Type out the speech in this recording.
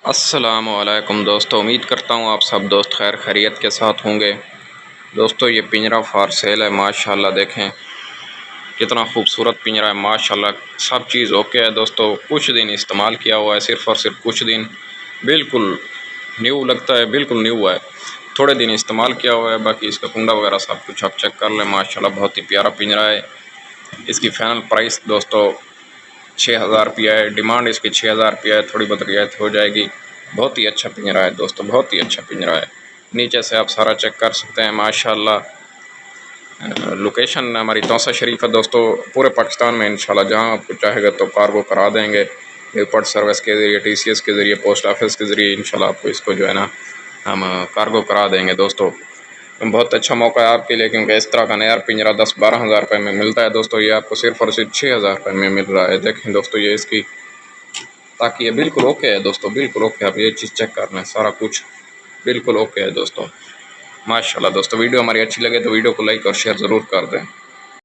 अस्सलामुअलैकुम दोस्तों, उम्मीद करता हूँ आप सब दोस्त खैर खैरियत के साथ होंगे। दोस्तों ये पिंजरा फॉर सेल है। माशाल्लाह देखें कितना खूबसूरत पिंजरा है। माशाल्लाह सब चीज़ ओके है दोस्तों। कुछ दिन इस्तेमाल किया हुआ है, सिर्फ़ और सिर्फ कुछ दिन, बिल्कुल न्यू लगता है, बिल्कुल न्यू है। थोड़े दिन इस्तेमाल किया हुआ है, बाकी इसका कुंडा वगैरह सब कुछ आप चेक कर लें। माशाल्लाह बहुत ही प्यारा पिंजरा है। इसकी फ़ाइनल प्राइस दोस्तों 6000 रुपया है। डिमांड इसकी 6000 रुपया है, थोड़ी बहुत रियायत हो जाएगी। बहुत ही अच्छा पिंजरा है दोस्तों, बहुत ही अच्छा पिंजरा है। नीचे से आप सारा चेक कर सकते हैं। माशाल्लाह लोकेशन हमारी तौसा शरीफ है दोस्तों। पूरे पाकिस्तान में इंशाल्लाह जहां आपको चाहेगा तो कार्गो करा देंगे। एयरपोर्ट सर्विस के ज़रिए, TCS के ज़रिए, पोस्ट ऑफिस के ज़रिए इंशाल्लाह आपको इसको जो है ना हम कार्गो करा देंगे दोस्तों। बहुत अच्छा मौका है आपके लिए, क्योंकि इस तरह का नया पिंजरा 10-12 हज़ार रुपये में मिलता है दोस्तों। ये आपको सिर्फ़ और सिर्फ 6000 रुपये में मिल रहा है। देखें दोस्तों ये इसकी, ताकि ये बिल्कुल ओके है दोस्तों, बिल्कुल ओके। आप ये चीज़ चेक कर लें, सारा कुछ बिल्कुल ओके है दोस्तों। माशाल्लाह दोस्तों, वीडियो हमारी अच्छी लगे तो वीडियो को लाइक और शेयर ज़रूर कर दें।